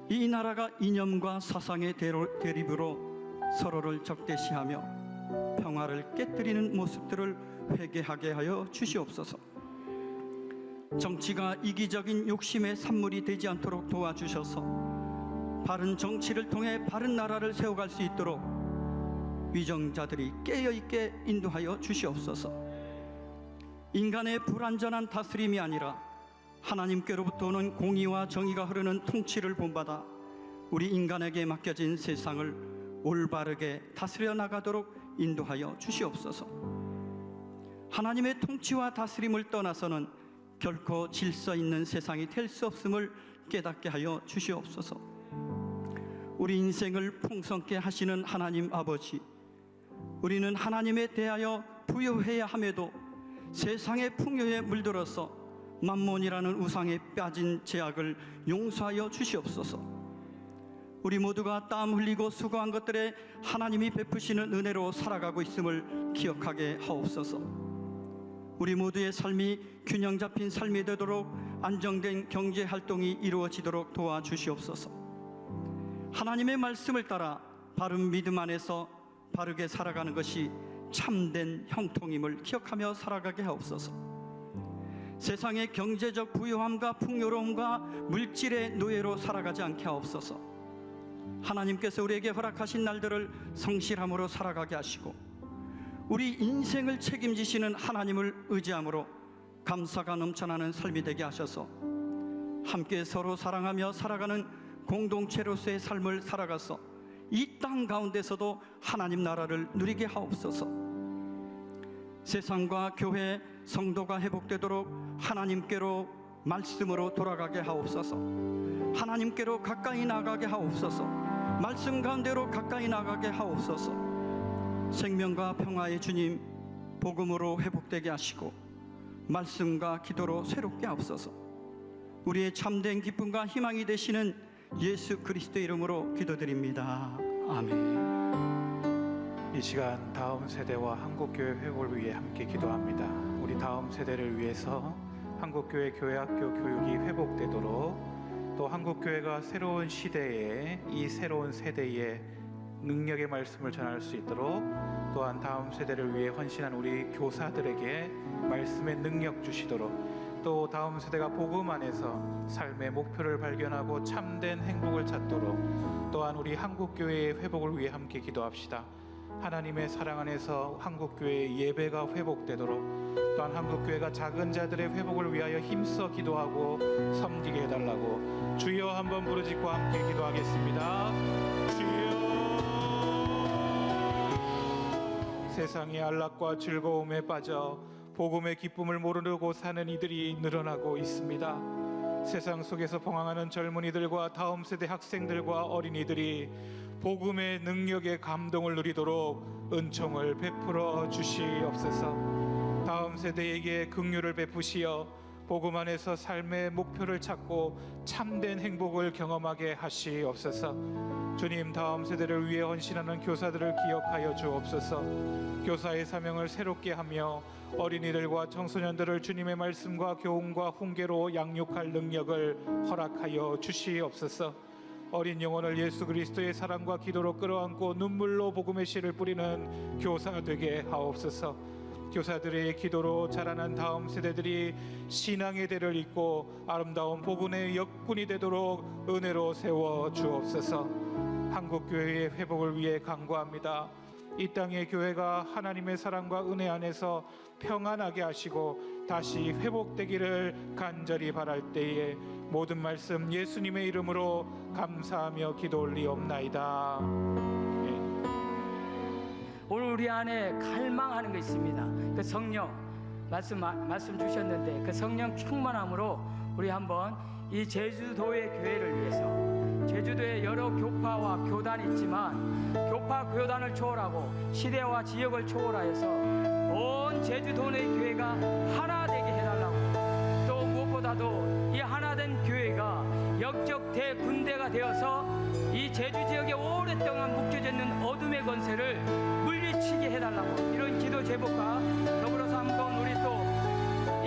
이 나라가 이념과 사상의 대립으로 서로를 적대시하며 평화를 깨뜨리는 모습들을 회개하게 하여 주시옵소서. 정치가 이기적인 욕심의 산물이 되지 않도록 도와주셔서 바른 정치를 통해 바른 나라를 세워갈 수 있도록 위정자들이 깨어있게 인도하여 주시옵소서. 인간의 불완전한 다스림이 아니라 하나님께로부터 오는 공의와 정의가 흐르는 통치를 본받아 우리 인간에게 맡겨진 세상을 올바르게 다스려 나가도록 인도하여 주시옵소서. 하나님의 통치와 다스림을 떠나서는 결코 질서 있는 세상이 될 수 없음을 깨닫게 하여 주시옵소서. 우리 인생을 풍성케 하시는 하나님 아버지, 우리는 하나님에 대하여 부여해야 함에도 세상의 풍요에 물들어서 만몬이라는 우상에 빠진 죄악을 용서하여 주시옵소서. 우리 모두가 땀 흘리고 수고한 것들에 하나님이 베푸시는 은혜로 살아가고 있음을 기억하게 하옵소서. 우리 모두의 삶이 균형 잡힌 삶이 되도록 안정된 경제 활동이 이루어지도록 도와주시옵소서. 하나님의 말씀을 따라 바른 믿음 안에서 바르게 살아가는 것이 참된 형통임을 기억하며 살아가게 하옵소서. 세상의 경제적 부유함과 풍요로움과 물질의 노예로 살아가지 않게 하옵소서. 하나님께서 우리에게 허락하신 날들을 성실함으로 살아가게 하시고 우리 인생을 책임지시는 하나님을 의지함으로 감사가 넘쳐나는 삶이 되게 하셔서 함께 서로 사랑하며 살아가는 공동체로서의 삶을 살아가서 이 땅 가운데서도 하나님 나라를 누리게 하옵소서. 세상과 교회, 성도가 회복되도록 하나님께로 말씀으로 돌아가게 하옵소서. 하나님께로 가까이 나가게 하옵소서. 말씀 가운데로 가까이 나가게 하옵소서. 생명과 평화의 주님, 복음으로 회복되게 하시고 말씀과 기도로 새롭게 하옵소서. 우리의 참된 기쁨과 희망이 되시는 예수 그리스도의 이름으로 기도드립니다. 아멘. 이 시간 다음 세대와 한국교회 회복을 위해 함께 기도합니다. 우리 다음 세대를 위해서 한국교회 교회학교 교육이 회복되도록, 또 한국교회가 새로운 시대에 이 새로운 세대에 능력의 말씀을 전할 수 있도록, 또한 다음 세대를 위해 헌신한 우리 교사들에게 말씀의 능력 주시도록, 또 다음 세대가 복음 안에서 삶의 목표를 발견하고 참된 행복을 찾도록, 또한 우리 한국교회의 회복을 위해 함께 기도합시다. 하나님의 사랑 안에서 한국교회의 예배가 회복되도록, 또한 한국교회가 작은 자들의 회복을 위하여 힘써 기도하고 섬기게 해달라고 주여 한번 부르짖고 함께 기도하겠습니다. 주여. 세상의 안락과 즐거움에 빠져 복음의 기쁨을 모르고 사는 이들이 늘어나고 있습니다. 세상 속에서 봉황하는 젊은이들과 다음 세대 학생들과 어린이들이 복음의 능력의 감동을 누리도록 은총을 베풀어 주시옵소서. 다음 세대에게 긍휼을 베푸시어 복음 안에서 삶의 목표를 찾고 참된 행복을 경험하게 하시옵소서. 주님, 다음 세대를 위해 헌신하는 교사들을 기억하여 주옵소서. 교사의 사명을 새롭게 하며 어린이들과 청소년들을 주님의 말씀과 교훈과 훈계로 양육할 능력을 허락하여 주시옵소서. 어린 영혼을 예수 그리스도의 사랑과 기도로 끌어안고 눈물로 복음의 씨를 뿌리는 교사 되게 하옵소서. 교사들의 기도로 자라난 다음 세대들이 신앙의 대를 잇고 아름다운 복음의 역군이 되도록 은혜로 세워 주옵소서. 한국교회의 회복을 위해 간구합니다. 이 땅의 교회가 하나님의 사랑과 은혜 안에서 평안하게 하시고 다시 회복되기를 간절히 바랄 때에 모든 말씀 예수님의 이름으로 감사하며 기도 올리옵나이다. 오늘 우리 안에 갈망하는 거 있습니다. 그 성령 말씀 주셨는데 그 성령 충만함으로 우리 한번 이 제주도의 교회를 위해서, 제주도에 여러 교파와 교단이 있지만 교파 교단을 초월하고 시대와 지역을 초월하여서 온 제주도의 교회가 하나 되게 해달라고, 또 무엇보다도 이 하나된 교회가 영적 대군대가 되어서 이 제주 지역에 오랫동안 묶여져 있는 어둠의 권세를 물리치게 해달라고, 이런 기도 제목과 더불어서 한번 우리 또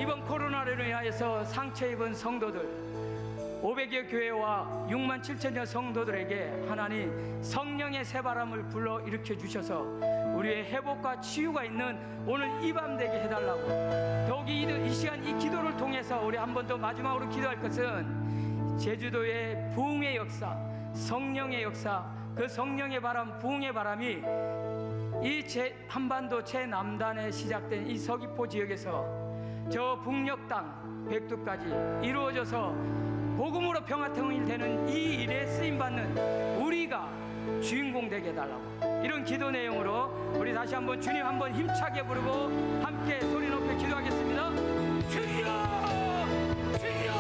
이번 코로나로 인하여서 상처 입은 성도들 500여 교회와 6만 7천여 성도들에게 하나님 성령의 새바람을 불러 일으켜 주셔서 우리의 회복과 치유가 있는 오늘 이 밤 되게 해달라고, 더욱이 이 시간 이 기도를 통해서 우리 한 번 더 마지막으로 기도할 것은 제주도의 부흥의 역사, 성령의 역사, 그 성령의 바람, 부흥의 바람이 이 한반도 최남단에 시작된 이 서귀포 지역에서 저 북녘 땅 백두까지 이루어져서 복음으로 평화통일되는 이 일에 쓰임받는 우리가 주인공 되게 해달라고, 이런 기도 내용으로 우리 다시 한번 주님 한번 힘차게 부르고 함께 소리 높여 기도하겠습니다. 주여! 주여!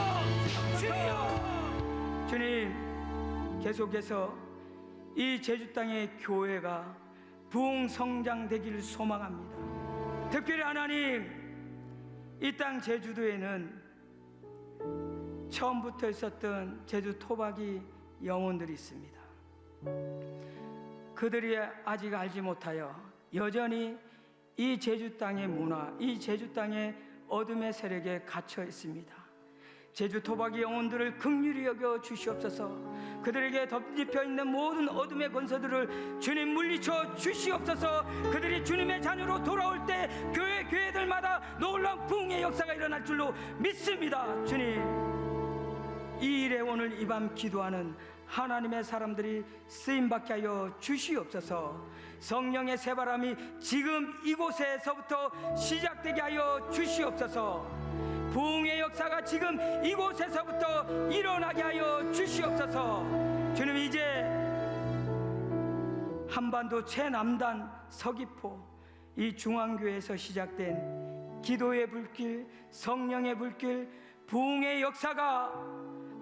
주여! 주님, 계속해서 이 제주 땅의 교회가 부흥 성장되기를 소망합니다. 특별히 하나님, 이 땅 제주도에는 처음부터 있었던 제주 토박이 영혼들이 있습니다. 그들이 아직 알지 못하여 여전히 이 제주 땅의 문화, 이 제주 땅의 어둠의 세력에 갇혀 있습니다. 제주 토박이 영혼들을 긍휼히 여겨 주시옵소서. 그들에게 덮여 있는 모든 어둠의 권세들을 주님 물리쳐 주시옵소서. 그들이 주님의 자녀로 돌아올 때 교회들마다 놀라운 부흥의 역사가 일어날 줄로 믿습니다. 주님, 이 일에 오늘 이 밤 기도하는 하나님의 사람들이 쓰임받게 하여 주시옵소서. 성령의 새바람이 지금 이곳에서부터 시작되게 하여 주시옵소서. 부흥의 역사가 지금 이곳에서부터 일어나게 하여 주시옵소서. 주님, 이제 한반도 최남단 서귀포 이 중앙교회에서 시작된 기도의 불길, 성령의 불길, 부흥의 역사가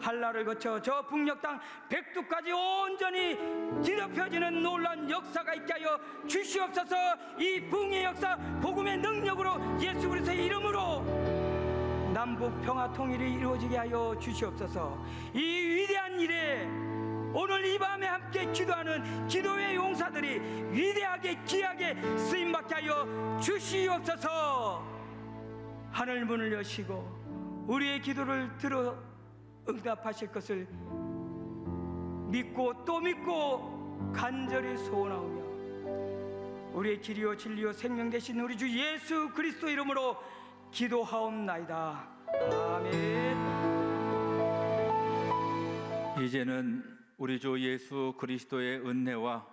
한라를 거쳐 저 북녘 땅 백두까지 온전히 뒤덮여지는 놀라운 역사가 있게 하여 주시옵소서. 이 부흥의 역사 복음의 능력으로 예수 그리스도의 이름으로 남북 평화 통일이 이루어지게 하여 주시옵소서. 이 위대한 일에 오늘 이 밤에 함께 기도하는 기도의 용사들이 위대하게 귀하게 쓰임받게 하여 주시옵소서. 하늘 문을 여시고 우리의 기도를 들어 응답하실 것을 믿고 또 믿고 간절히 소원하오며 우리의 길이요 진리요 생명 되신 우리 주 예수 그리스도 이름으로 기도하옵나이다. 아멘. 이제는 우리 주 예수 그리스도의 은혜와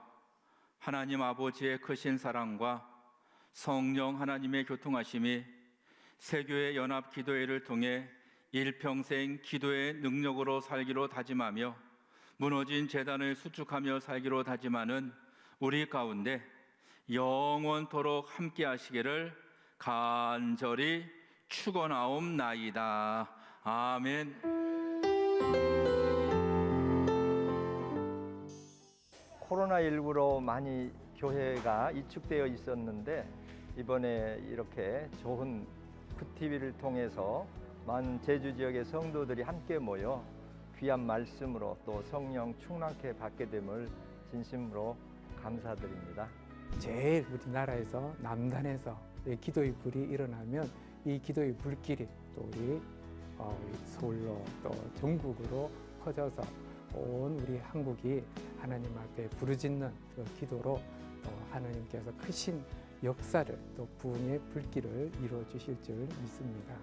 하나님 아버지의 크신 사랑과 성령 하나님의 교통하심이 세교회 연합 기도회를 통해 일평생 기도의 능력으로 살기로 다짐하며 무너진 재단을 수축하며 살기로 다짐하는 우리 가운데 영원토록 함께 하시기를 간절히 축원하옵나이다. 아멘. 코로나19로 많이 교회가 이축되어 있었는데 이번에 이렇게 좋은 굿TV를 통해서 많은 제주 지역의 성도들이 함께 모여 귀한 말씀으로 또 성령 충만케 받게 됨을 진심으로 감사드립니다. 제일 우리나라에서 남단에서 기도의 불이 일어나면 이 기도의 불길이 또 우리 서울로 또 전국으로 퍼져서 온 우리 한국이 하나님 앞에 부르짖는 그 기도로 또 하나님께서 크신 역사를 또 부흥의 불길을 이루어 주실 줄 믿습니다.